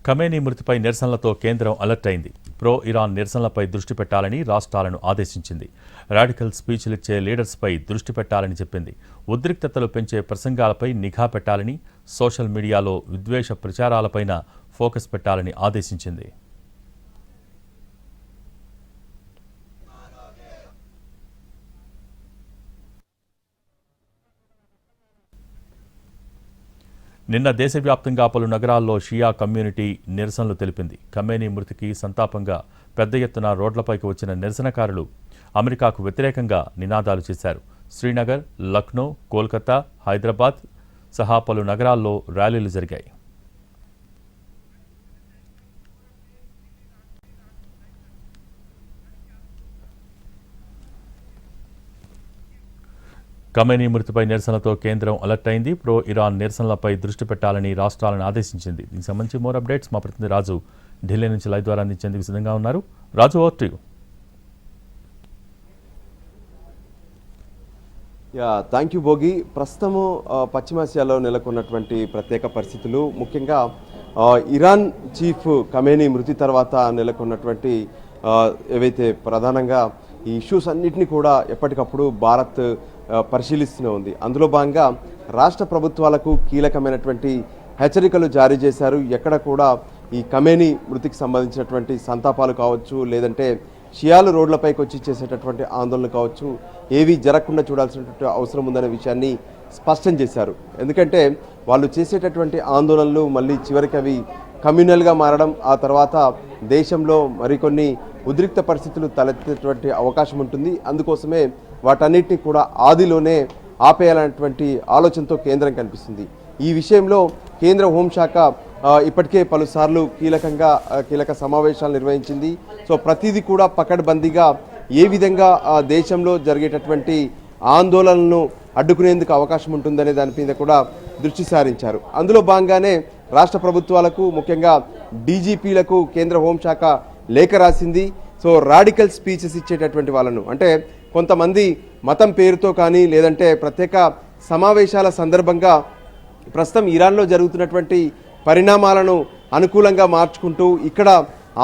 Khamenei మృతిపై నిరసనలతో కేంద్రం alert అయింది. ప్రో ఇరాన్ నిరసనలపై దృష్టి పెట్టాలని రాష్ట్రాలను ఆదేశించింది. రాడికల్ స్పీచ్లిచ్చే లీడర్స్పై దృష్టి పెట్టాలని చెప్పింది. ఉద్రిక్తతలు పెంచే ప్రసంగాలపై నిఘా పెట్టాలని, సోషల్ మీడియాలో విద్వేష ప్రచారాలపైన ఫోకస్ పెట్టాలని ఆదేశించింది. నిన్న దేశవ్యాప్తంగా పలు నగరాల్లో షియా కమ్యూనిటీ నిరసనలు తెలిపింది. ఖమేనీ మృతికి సంతాపంగా పెద్ద ఎత్తున రోడ్లపైకి వచ్చిన నిరసనకారులు అమెరికాకు వ్యతిరేకంగా నినాదాలు చేశారు. శ్రీనగర్, లక్నో, కోల్కతా, హైదరాబాద్ సహా పలు నగరాల్లో ర్యాలీలు జరిగాయి. ఖమేనీ మృతిపై నిరసనలతో కేంద్రం అలర్ట్ అయింది. ప్రో ఇరాన్ నిరసనలపై దృష్టి పెట్టాలని రాష్ట్రాలను ఆదేశించింది. దీనికి సంబంధించి మోర్ అప్డేట్స్ మా ప్రతినిధి రాజు ఢిల్లీ నుంచి లైవ్ ద్వారా అందించేందుకు సిద్ధంగా ఉన్నారు. Raju, over to you. Thank you Bhogi. ప్రస్తుతము పశ్చిమాసియాలో నెలకొన్నటువంటి ప్రత్యేక పరిస్థితులు, ముఖ్యంగా ఇరాన్ చీఫ్ ఖమేనీ మృతి తర్వాత నెలకొన్నటువంటి ఏవైతే ప్రధానంగా ఈ ఇష్యూస్ అన్నింటినీ కూడా ఎప్పటికప్పుడు భారత్ పరిశీలిస్తూనే ఉంది. అందులో భాగంగా రాష్ట్ర ప్రభుత్వాలకు కీలకమైనటువంటి హెచ్చరికలు జారీ చేశారు. ఎక్కడ కూడా ఈ ఖమేనీ మృతికి సంబంధించినటువంటి సంతాపాలు కావచ్చు, లేదంటే షియాలు రోడ్లపైకి వచ్చి చేసేటటువంటి ఆందోళనలు కావచ్చు, ఏవి జరగకుండా చూడాల్సినటువంటి అవసరం ఉందనే విషయాన్ని స్పష్టం చేశారు. ఎందుకంటే వాళ్ళు చేసేటటువంటి ఆందోళనలు మళ్ళీ చివరికి అవి కమ్యూనల్గా మారడం, ఆ తర్వాత దేశంలో మరికొన్ని ఉద్రిక్త పరిస్థితులు తలెత్తేటువంటి అవకాశం ఉంటుంది. అందుకోసమే వాటన్నిటిని కూడా ఆదిలోనే ఆపేయాలనేటువంటి ఆలోచనతో కేంద్రం కనిపిస్తుంది. ఈ విషయంలో కేంద్ర హోంశాఖ ఇప్పటికే పలుసార్లు కీలక సమావేశాలు నిర్వహించింది. సో ప్రతిదీ కూడా పకడ్బందీగా ఏ విధంగా దేశంలో జరిగేటటువంటి ఆందోళనలను అడ్డుకునేందుకు అవకాశం ఉంటుందనే దాని మీద కూడా దృష్టి సారించారు. అందులో భాగంగానే రాష్ట్ర ప్రభుత్వాలకు, ముఖ్యంగా డీజీపీలకు కేంద్ర హోంశాఖ లేఖ రాసింది. సో రాడికల్ స్పీచెస్ ఇచ్చేటటువంటి వాళ్ళను, అంటే కొంతమంది మతం పేరుతో కానీ లేదంటే ప్రత్యేక సమావేశాల సందర్భంగా ప్రస్తుతం ఇరాన్లో జరుగుతున్నటువంటి పరిణామాలను అనుకూలంగా మార్చుకుంటూ ఇక్కడ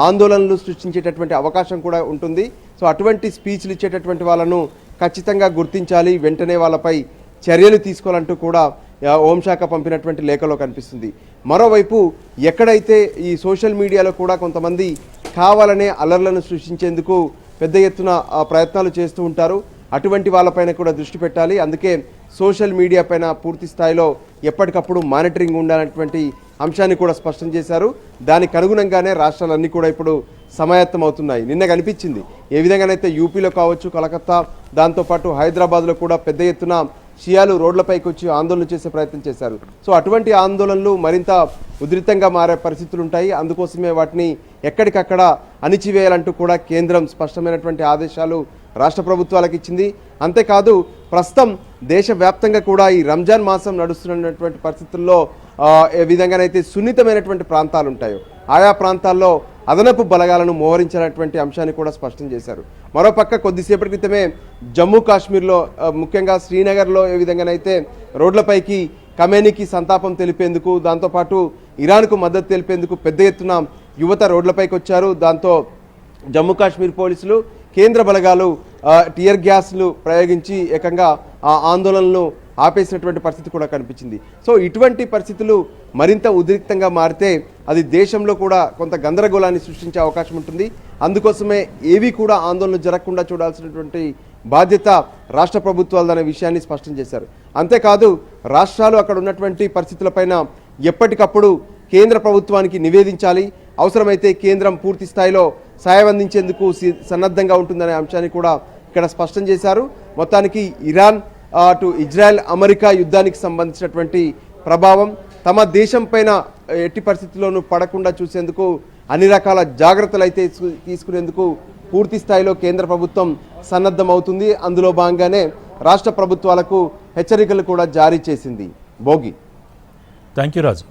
ఆందోళనలు సృష్టించేటటువంటి అవకాశం కూడా ఉంటుంది. సో అటువంటి స్పీచ్లు ఇచ్చేటటువంటి వాళ్ళను ఖచ్చితంగా గుర్తించాలి, వెంటనే వాళ్ళపై చర్యలు తీసుకోవాలంటూ కూడా హోంశాఖ పంపినటువంటి లేఖలో కనిపిస్తుంది. మరోవైపు ఎక్కడైతే ఈ సోషల్ మీడియాలో కూడా కొంతమంది కావాలనే అల్లర్లను సృష్టించేందుకు పెద్ద ఎత్తున ప్రయత్నాలు చేస్తూ ఉంటారు, అటువంటి వాళ్ళపైన కూడా దృష్టి పెట్టాలి. అందుకే సోషల్ మీడియా పైన పూర్తి స్థాయిలో ఎప్పటికప్పుడు మానిటరింగ్ ఉండాలనేటువంటి అంశాన్ని కూడా స్పష్టం చేశారు. దానికి అనుగుణంగానే రాష్ట్రాలన్నీ కూడా ఇప్పుడు సమాయత్తం అవుతున్నాయి. నిన్న కనిపించింది ఏ విధంగానైతే యూపీలో కావచ్చు, కలకత్తా, దాంతోపాటు హైదరాబాద్లో కూడా పెద్ద ఎత్తున షియాలు రోడ్లపైకి వచ్చి ఆందోళన చేసే ప్రయత్నం చేశారు. సో అటువంటి ఆందోళనలు మరింత ఉధృతంగా మారే పరిస్థితులు ఉంటాయి. అందుకోసమే వాటిని ఎక్కడికక్కడ అణిచివేయాలంటూ కూడా కేంద్రం స్పష్టమైనటువంటి ఆదేశాలు రాష్ట్ర ప్రభుత్వాలకు ఇచ్చింది. అంతేకాదు ప్రస్తుతం దేశవ్యాప్తంగా కూడా ఈ రంజాన్ మాసం నడుస్తున్నటువంటి పరిస్థితుల్లో ఏ విధంగానైతే సున్నితమైనటువంటి ప్రాంతాలు ఉంటాయో ఆయా ప్రాంతాల్లో అదనపు బలగాలను మోహరించినటువంటి అంశాన్ని కూడా స్పష్టం చేశారు. మరోపక్క కొద్దిసేపటి క్రితమే జమ్మూ కాశ్మీర్లో, ముఖ్యంగా శ్రీనగర్లో ఏ విధంగానైతే రోడ్లపైకి ఖమేనీకి సంతాపం తెలిపేందుకు, దాంతోపాటు ఇరాన్కు మద్దతు తెలిపేందుకు పెద్ద ఎత్తున యువత రోడ్లపైకి వచ్చారు. దాంతో జమ్మూ కాశ్మీర్ పోలీసులు, కేంద్ర బలగాలు టియర్ గ్యాస్లు ప్రయోగించి ఏకంగా ఆ ఆందోళనలు ఆపేసినటువంటి పరిస్థితి కూడా కనిపించింది. సో ఇటువంటి పరిస్థితులు మరింత ఉద్రిక్తంగా మారితే అది దేశంలో కూడా కొంత గందరగోళాన్ని సృష్టించే అవకాశం ఉంటుంది. అందుకోసమే ఏవి కూడా ఆందోళనలు జరగకుండా చూడాల్సినటువంటి బాధ్యత రాష్ట్ర ప్రభుత్వాలదనే విషయాన్ని స్పష్టం చేశారు. అంతేకాదు రాష్ట్రాలు అక్కడ ఉన్నటువంటి పరిస్థితులపైన ఎప్పటికప్పుడు కేంద్ర ప్రభుత్వానికి నివేదించాలి. అవసరమైతే కేంద్రం పూర్తి స్థాయిలో సాయం అందించేందుకు సన్నద్ధంగా ఉంటుందనే అంశాన్ని కూడా ఇక్కడ స్పష్టం చేశారు. మొత్తానికి ఇరాన్ అటు ఇజ్రాయెల్ అమెరికా యుద్ధానికి సంబంధించినటువంటి ప్రభావం తమ దేశం పైన ఎట్టి పరిస్థితుల్లోనూ పడకుండా చూసేందుకు అన్ని రకాల జాగ్రత్తలు అయితే తీసుకునేందుకు పూర్తి స్థాయిలో కేంద్ర ప్రభుత్వం సన్నద్ధమవుతుంది. అందులో భాగంగానే రాష్ట్ర ప్రభుత్వాలకు హెచ్చరికలు కూడా జారీ చేసింది. భోగి. Thank you Raju.